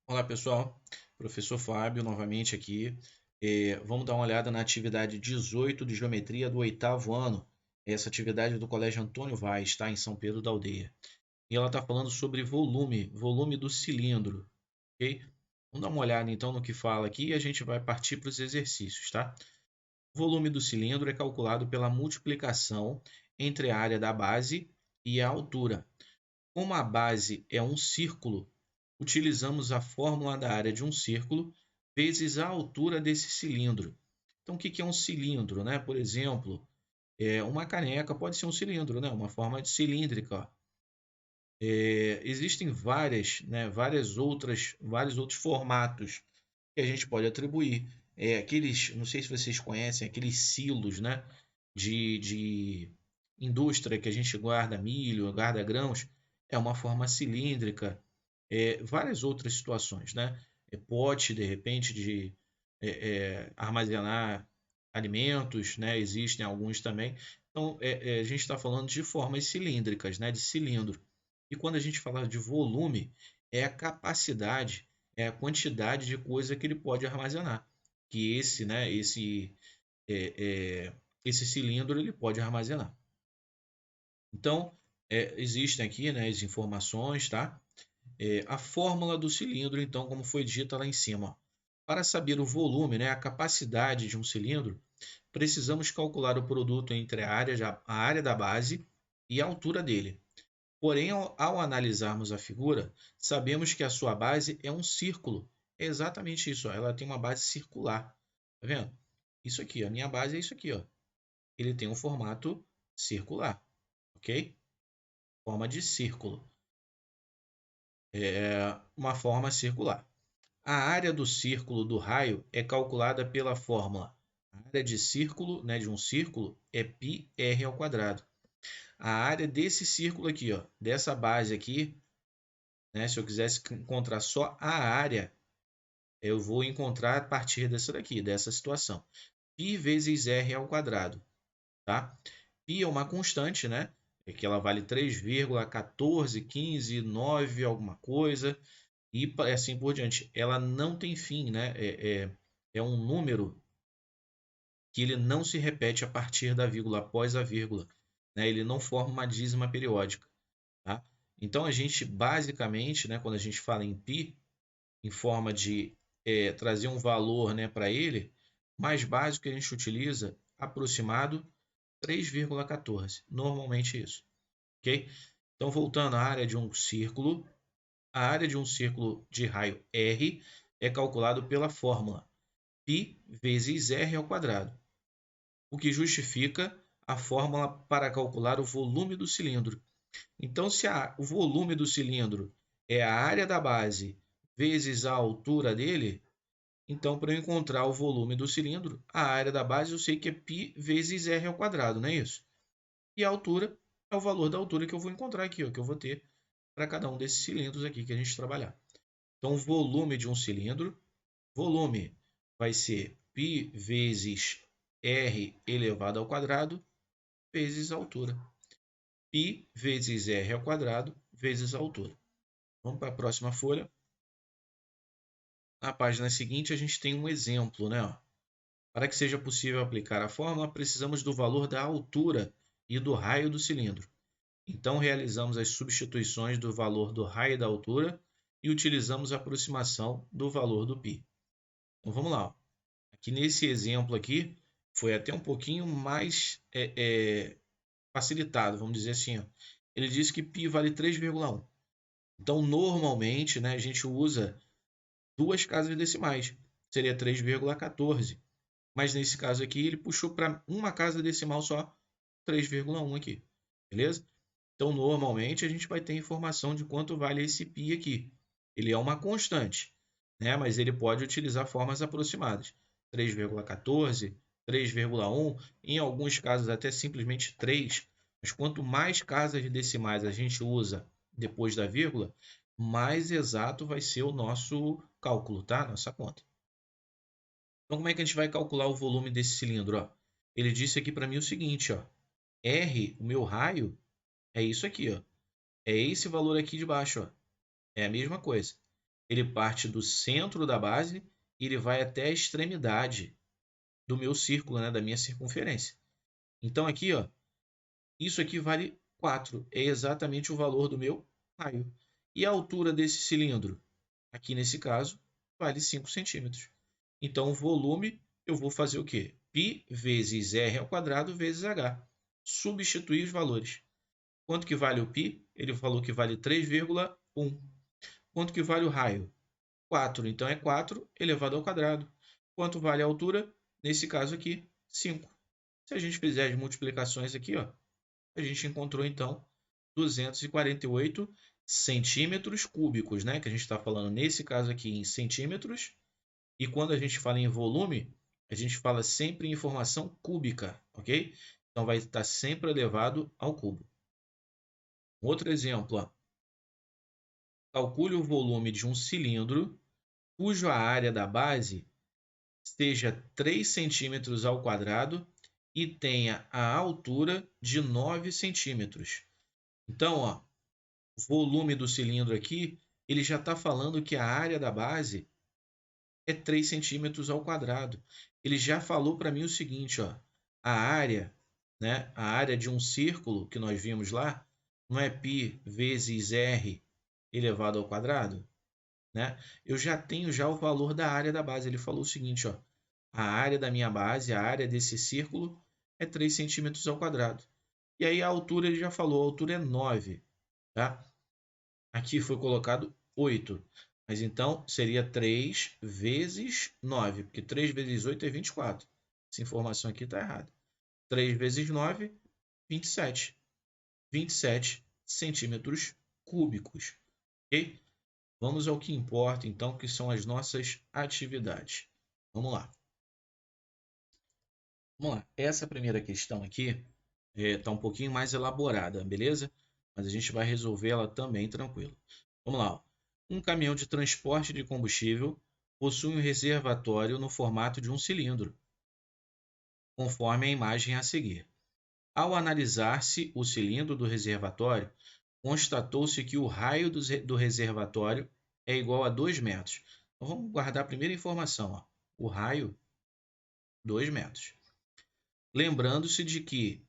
Olá pessoal, professor Fábio novamente aqui. Vamos dar uma olhada na atividade 18 de geometria do oitavo ano. Essa atividade é do Colégio Antônio Vaz, está em São Pedro da Aldeia. E ela está falando sobre volume do cilindro, ok? Vamos dar uma olhada então no que fala aqui e a gente vai partir para os exercícios, tá? O volume do cilindro é calculado pela multiplicação entre a área da base e a altura. Como a base é um círculo, utilizamos a fórmula da área de um círculo vezes a altura desse cilindro. Então, o que é um cilindro, né? Por exemplo, uma caneca pode ser um cilindro, né? Uma forma de cilíndrica. Existem vários outros formatos que a gente pode atribuir. Não sei se vocês conhecem, aqueles silos, né? De indústria que a gente guarda milho, guarda grãos, é uma forma cilíndrica. Várias outras situações, né? Pote, de repente, de armazenar alimentos, né? Existem alguns também. Então, a gente está falando de formas cilíndricas, né? De cilindro. E quando a gente fala de volume, é a capacidade, é a quantidade de coisa que ele pode armazenar. Que é, é, esse cilindro ele pode armazenar. Então, existem aqui, né, as informações, tá? A fórmula do cilindro, então, como foi dita lá em cima. Para saber o volume, né, a capacidade de um cilindro, precisamos calcular o produto entre a área da base e a altura dele. Porém, ao analisarmos a figura, sabemos que a sua base é um círculo. É exatamente isso, ó. Ela tem uma base circular. Tá vendo? Isso aqui, a minha base é isso aqui, ó. Ele tem um formato circular, ok? Forma de círculo. É uma forma circular. A área do círculo do raio é calculada pela fórmula. A área de círculo, né, de um círculo, é πr ao quadrado. A área desse círculo aqui, ó, dessa base aqui, né, se eu quisesse encontrar só a área, eu vou encontrar a partir dessa daqui, dessa situação. Π vezes r ao quadrado, tá? Π é uma constante, né? É que ela vale 3,1415, 9 alguma coisa, e assim por diante. Ela não tem fim, né? É um número que ele não se repete a partir da vírgula, após a vírgula, né? Ele não forma uma dízima periódica, tá? Então a gente basicamente, né, quando a gente fala em π, em forma de trazer um valor, né, para ele, mais básico que a gente utiliza, aproximado 3,14. Normalmente isso, ok? Então, voltando à área de um círculo, a área de um círculo de raio R é calculado pela fórmula π vezes r ao quadrado, o que justifica a fórmula para calcular o volume do cilindro. Então, se o volume do cilindro é a área da base vezes a altura dele, então, para eu encontrar o volume do cilindro, a área da base eu sei que é π vezes r ao quadrado, não é isso? E a altura é o valor da altura que eu vou encontrar aqui, ó, que eu vou ter para cada um desses cilindros aqui que a gente trabalhar. Então, o volume de um cilindro, volume vai ser π vezes r elevado ao quadrado vezes a altura. Π vezes r ao quadrado vezes a altura. Vamos para a próxima folha. Na página seguinte, a gente tem um exemplo, né? Ó. Para que seja possível aplicar a fórmula, precisamos do valor da altura e do raio do cilindro. Então, realizamos as substituições do valor do raio e da altura e utilizamos a aproximação do valor do π. Então, vamos lá. Ó. Aqui nesse exemplo aqui, foi até um pouquinho mais facilitado, vamos dizer assim. Ó. Ele disse que π vale 3,1. Então, normalmente, né, a gente usa duas casas decimais. Seria 3,14. Mas nesse caso aqui, ele puxou para uma casa decimal só, 3,1 aqui. Beleza? Então, normalmente, a gente vai ter informação de quanto vale esse π aqui. Ele é uma constante, né? Mas ele pode utilizar formas aproximadas. 3,14, 3,1, em alguns casos até simplesmente 3. Mas quanto mais casas decimais a gente usa depois da vírgula, mais exato vai ser o nosso cálculo, tá? Nossa conta. Então, como é que a gente vai calcular o volume desse cilindro? Ó? Ele disse aqui para mim o seguinte, ó. R, o meu raio, é isso aqui, ó. É esse valor aqui de baixo, ó. É a mesma coisa. ele parte do centro da base e ele vai até a extremidade do meu círculo, né, da minha circunferência. Então aqui, ó, isso aqui vale 4, é exatamente o valor do meu raio. E a altura desse cilindro, aqui nesse caso, vale 5 centímetros. Então o volume, eu vou fazer o quê? Π vezes R ao quadrado vezes H. Substituir os valores. Quanto que vale o π? Ele falou que vale 3,1. Quanto que vale o raio? 4. Então é 4 elevado ao quadrado. Quanto vale a altura? Nesse caso aqui, 5. Se a gente fizer as multiplicações aqui, ó, a gente encontrou então 248 centímetros cúbicos, né? Que a gente está falando nesse caso aqui em centímetros. E quando a gente fala em volume, a gente fala sempre em informação cúbica, ok? Então vai estar sempre elevado ao cubo. Outro exemplo, ó. Calcule o volume de um cilindro cuja área da base seja 3 centímetros ao quadrado e tenha a altura de 9 centímetros. Então, ó, o volume do cilindro aqui, ele já está falando que a área da base é 3 centímetros ao quadrado. Ele já falou para mim o seguinte, ó, a área, né, a área de um círculo que nós vimos lá, não é π vezes r elevado ao quadrado? Né? Eu já tenho já o valor da área da base. Ele falou o seguinte, ó, a área da minha base, a área desse círculo é 3 centímetros ao quadrado. E aí a altura ele já falou, a altura é 9. Tá? Aqui foi colocado 8. Mas então seria 3 vezes 9, porque 3 vezes 8 é 24. Essa informação aqui está errada. 3 vezes 9, 27. 27 centímetros cúbicos. Ok? Vamos ao que importa, então, que são as nossas atividades. Vamos lá. Vamos lá. Essa primeira questão aqui está um pouquinho mais elaborada, beleza? Mas a gente vai resolver ela também tranquilo. Vamos lá. Ó. Um caminhão de transporte de combustível possui um reservatório no formato de um cilindro, conforme a imagem a seguir. Ao analisar-se o cilindro do reservatório, constatou-se que o raio do reservatório é igual a 2 metros. Então, vamos guardar a primeira informação. Ó. O raio, 2 metros. Lembrando-se de que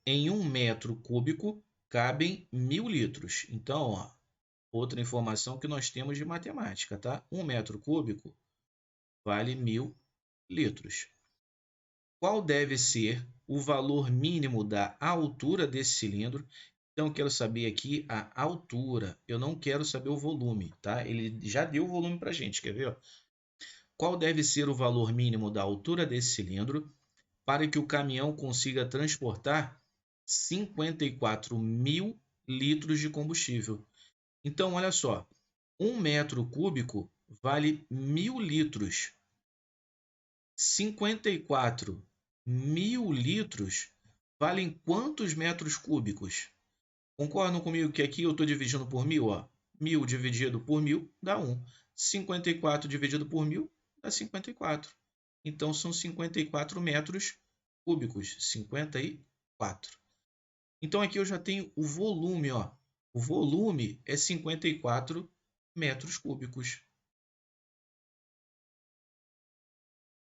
em 1 metro cúbico cabem 1.000 litros. Então, ó, outra informação que nós temos de matemática, tá? 1 metro cúbico vale 1.000 litros. Qual deve ser o valor mínimo da altura desse cilindro? Então, eu quero saber aqui a altura. Eu não quero saber o volume, tá? Ele já deu o volume para a gente, quer ver? Qual deve ser o valor mínimo da altura desse cilindro para que o caminhão consiga transportar 54.000 litros de combustível? Então, olha só. 1 metro cúbico vale 1.000 litros. 54.000 litros valem quantos metros cúbicos? Concordam comigo que aqui eu estou dividindo por 1.000? Ó. 1.000 dividido por 1.000 dá 1. 54 dividido por 1.000 dá 54. Então, são 54 metros cúbicos. 54. Então, aqui eu já tenho o volume. Ó. O volume é 54 metros cúbicos.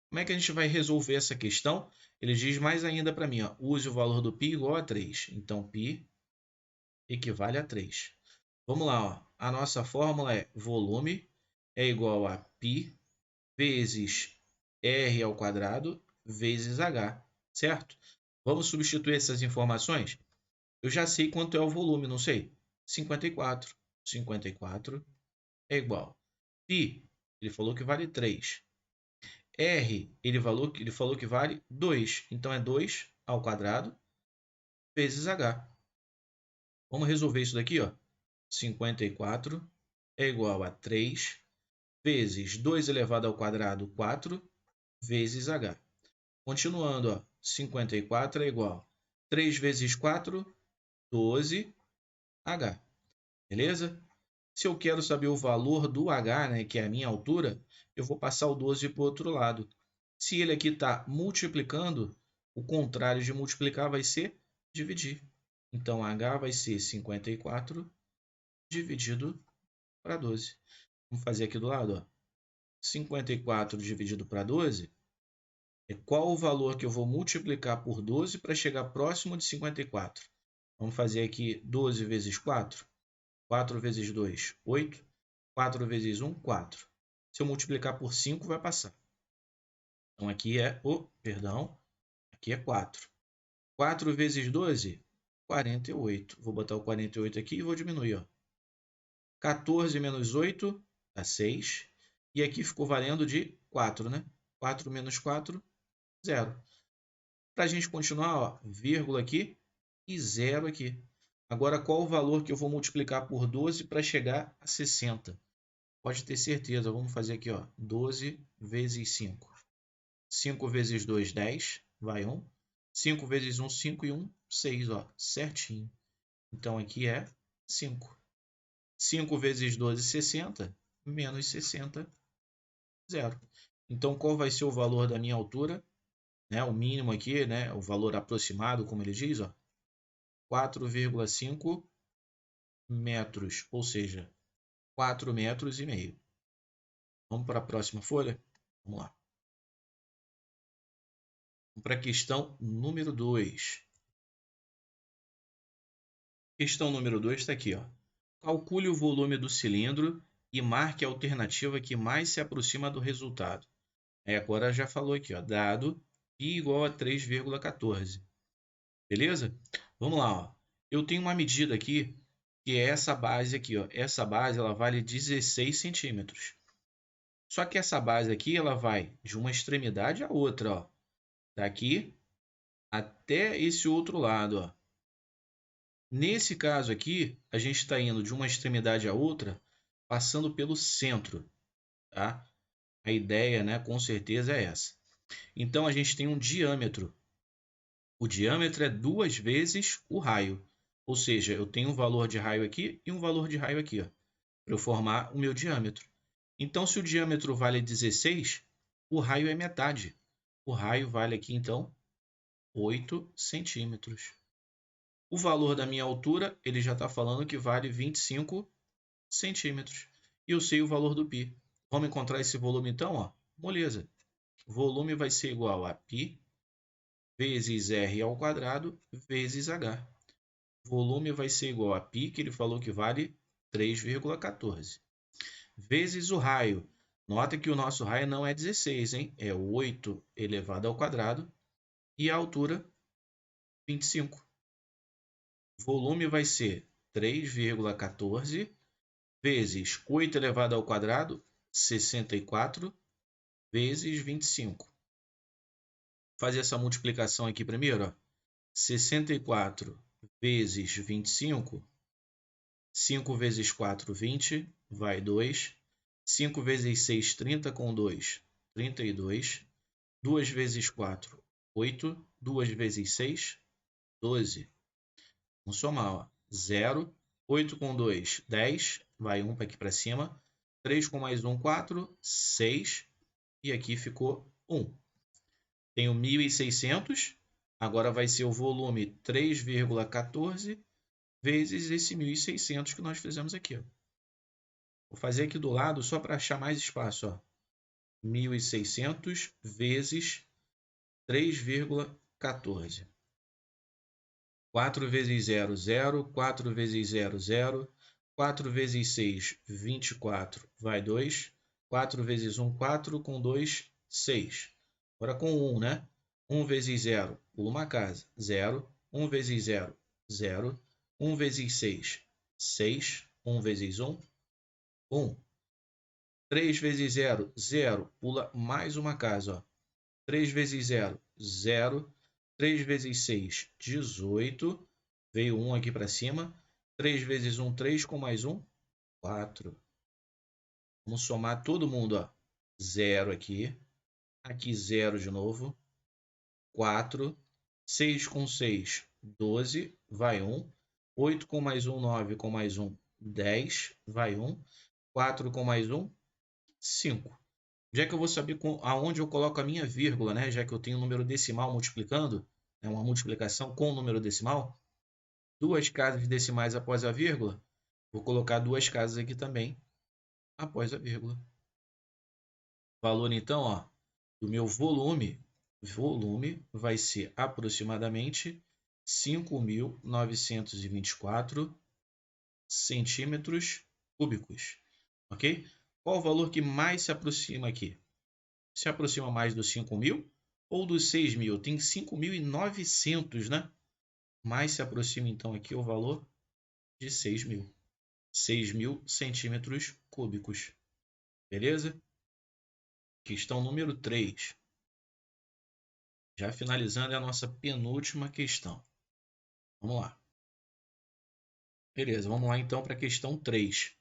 Como é que a gente vai resolver essa questão? Ele diz mais ainda para mim, ó, use o valor do π igual a 3. Então, π equivale a 3. Vamos lá, ó. A nossa fórmula é volume é igual a π vezes r ao quadrado vezes h, certo? Vamos substituir essas informações? Eu já sei quanto é o volume, não sei? 54. 54 é igual. Π, ele falou que vale 3. R, ele falou que vale 2. Então, é 2 ao quadrado vezes h. Vamos resolver isso daqui, ó. 54 é igual a 3 vezes 2 elevado ao quadrado, 4, vezes h. Continuando, ó. 54 é igual a 3 vezes 4, 12h. Beleza? Se eu quero saber o valor do h, né, que é a minha altura, eu vou passar o 12 para o outro lado. Se ele aqui está multiplicando, o contrário de multiplicar vai ser dividir. Então, h vai ser 54 dividido para 12. Vamos fazer aqui do lado, ó. 54 dividido para 12 é qual o valor que eu vou multiplicar por 12 para chegar próximo de 54. Vamos fazer aqui 12 vezes 4. 4 vezes 2, 8. 4 vezes 1, 4. Se eu multiplicar por 5, vai passar. Então, aqui é aqui é 4. 4 vezes 12, 48. Vou botar o 48 aqui e vou diminuir, ó. 14 menos 8 dá 6. E aqui ficou valendo de 4, né? 4 menos 4, 0. Para a gente continuar, ó, vírgula aqui e 0 aqui. Agora, qual o valor que eu vou multiplicar por 12 para chegar a 60? Pode ter certeza, vamos fazer aqui, ó, 12 vezes 5. 5 vezes 2, 10, vai 1. 5 vezes 1, 5 e 1, 6, ó, certinho. Então, aqui é 5. 5 vezes 12, 60, menos 60, 0. Então, qual vai ser o valor da minha altura? Né, o mínimo aqui, né, o valor aproximado, como ele diz, ó, 4,5 metros, ou seja, 4,5 metros. Vamos para a próxima folha? Vamos lá. Vamos para a questão número 2. Questão número 2 está aqui, ó. Calcule o volume do cilindro e marque a alternativa que mais se aproxima do resultado. Agora já falou aqui, ó, dado π igual a 3,14. Beleza? Vamos lá, ó. Eu tenho uma medida aqui, que é essa base aqui, ó. Essa base ela vale 16 centímetros. Só que essa base aqui ela vai de uma extremidade à outra, ó. Daqui até esse outro lado, ó. Nesse caso aqui, a gente está indo de uma extremidade à outra, passando pelo centro, tá? A ideia, né, com certeza é essa. Então, a gente tem um diâmetro. O diâmetro é 2 vezes o raio. Ou seja, eu tenho um valor de raio aqui e um valor de raio aqui, para eu formar o meu diâmetro. Então, se o diâmetro vale 16, o raio é metade. O raio vale aqui, então, 8 centímetros. O valor da minha altura, ele já está falando que vale 25 centímetros. E eu sei o valor do π. Vamos encontrar esse volume então, ó. Moleza. Volume vai ser igual a π vezes r ao quadrado vezes h. Volume vai ser igual a π, que ele falou que vale 3,14. Vezes o raio. Nota que o nosso raio não é 16, hein? É 8 elevado ao quadrado. E a altura, 25. Volume vai ser 3,14 vezes 8 elevado ao quadrado, 64, vezes 25. Vou fazer essa multiplicação aqui primeiro, ó. 64 vezes 25, 5 vezes 4, 20, vai 2. 5 vezes 6, 30 com 2, 32. 2 vezes 4, 8. 2 vezes 6, 12. Vamos somar, ó. 0. 8 com 2, 10. Vai 1 para aqui para cima. 3 com mais 1, 4. 6. E aqui ficou 1. Tenho 1.600. Agora vai ser o volume 3,14 vezes esse 1.600 que nós fizemos aqui, ó. Vou fazer aqui do lado só para achar mais espaço, ó. 1.600 vezes 3,14. 4 vezes 0, 0. 4 vezes 0, 0. 4 vezes 6, 24, vai 2. 4 vezes 1, 4. Com 2, 6. Agora com 1, né? 1 vezes 0, pula uma casa, 0. 1 vezes 0, 0. 1 vezes 6, 6. 1 vezes 1, 1. 3 vezes 0, 0. Pula mais uma casa, ó. 3 vezes 0, 0. 3 vezes 6, 18. Veio 1 aqui para cima. 3 vezes 1, 3. Com mais 1, 4. Vamos somar todo mundo, ó. 0 aqui. Aqui 0 de novo. 4. 6 com 6, 12. Vai 1. 8 com mais 1, 9. Com mais 1, 10. Vai 1. 4 com mais 1, 5. Já que eu vou saber aonde eu coloco a minha vírgula, né? Já que eu tenho um número decimal multiplicando, é uma multiplicação com número decimal, 2 casas decimais após a vírgula, vou colocar 2 casas aqui também após a vírgula. Valor, então, ó, do meu volume vai ser aproximadamente 5.924 centímetros cúbicos, ok? Qual o valor que mais se aproxima aqui? Se aproxima mais dos 5.000 ou dos 6.000? Tem 5.900, né? Mais se aproxima, então, aqui o valor de 6.000. 6.000 centímetros cúbicos. Beleza? Questão número 3. Já finalizando a nossa penúltima questão. Vamos lá. Beleza, vamos lá então para a questão 3.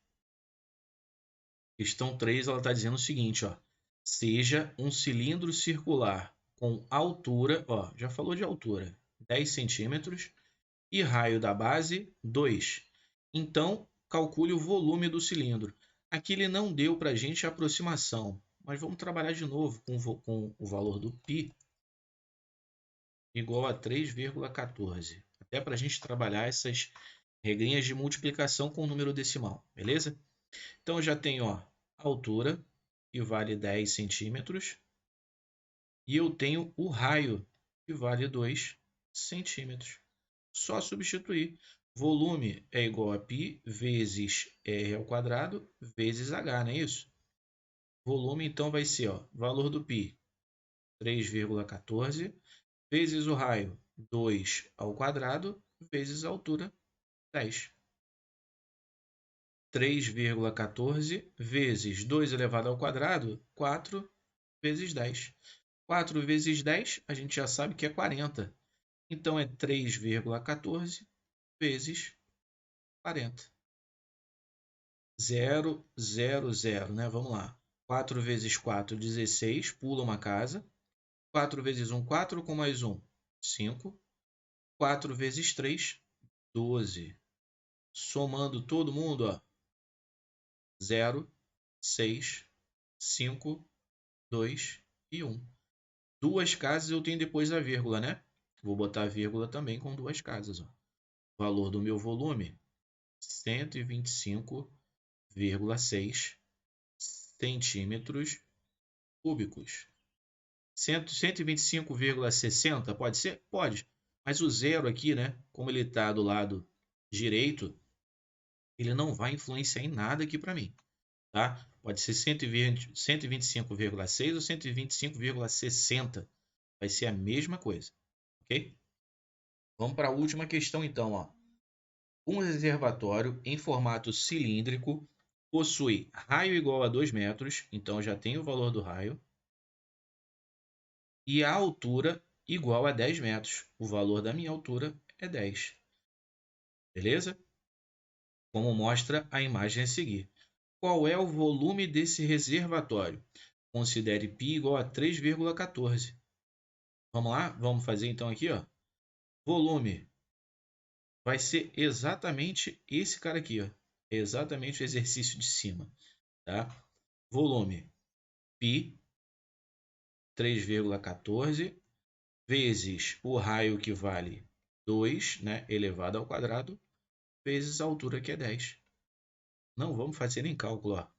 Questão 3, ela está dizendo o seguinte, ó. Seja um cilindro circular com altura, ó, já falou de altura, 10 centímetros e raio da base 2. Então, calcule o volume do cilindro. Aqui ele não deu para a gente a aproximação, mas vamos trabalhar de novo com o valor do π igual a 3,14. Até para a gente trabalhar essas regrinhas de multiplicação com o número decimal, beleza? Então, eu já tenho ó, a altura, que vale 10 centímetros, e eu tenho o raio, que vale 2 centímetros. Só substituir. Volume é igual a π vezes r ao quadrado vezes h, não é isso? Volume, então, vai ser ó, valor do π, 3,14, vezes o raio, 2 ao quadrado, vezes a altura, 10. 3,14 vezes 2 elevado ao quadrado, 4 vezes 10. 4 vezes 10, a gente já sabe que é 40. Então, é 3,14 vezes 40. 0, 0, 0, né? Vamos lá. 4 vezes 4, 16. Pula uma casa. 4 vezes 1, 4. Com mais 1, 5. 4 vezes 3, 12. Somando todo mundo, ó. 0, 6, 5, 2 e 1. Duas casas eu tenho depois da vírgula, né? Vou botar a vírgula também com duas casas, ó. Valor do meu volume, 125,6 centímetros cúbicos. 125,60 pode ser? Pode. Mas o zero aqui, né? Como ele está do lado direito, ele não vai influenciar em nada aqui para mim. Tá? Pode ser 125,6 ou 125,60. Vai ser a mesma coisa. Ok? Vamos para a última questão, então. Ó. Um reservatório em formato cilíndrico possui raio igual a 2 metros, então já tem o valor do raio, e a altura igual a 10 metros. O valor da minha altura é 10. Beleza? Como mostra a imagem a seguir. Qual é o volume desse reservatório? Considere π igual a 3,14. Vamos lá? Vamos fazer então aqui, ó. Volume vai ser exatamente esse cara aqui, ó. É exatamente o exercício de cima, tá? Volume π 3,14 vezes o raio que vale 2, né, elevado ao quadrado, vezes a altura que é 10. Não vamos fazer nem cálculo, ó.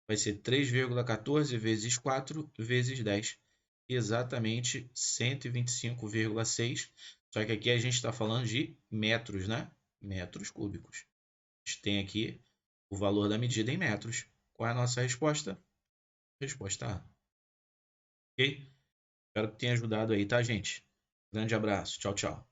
Vai ser 3,14 vezes 4 vezes 10. Exatamente 125,6. Só que aqui a gente está falando de metros, né? Metros cúbicos. A gente tem aqui o valor da medida em metros. Qual é a nossa resposta? Resposta A. Ok? Espero que tenha ajudado aí, tá, gente? Grande abraço. Tchau, tchau.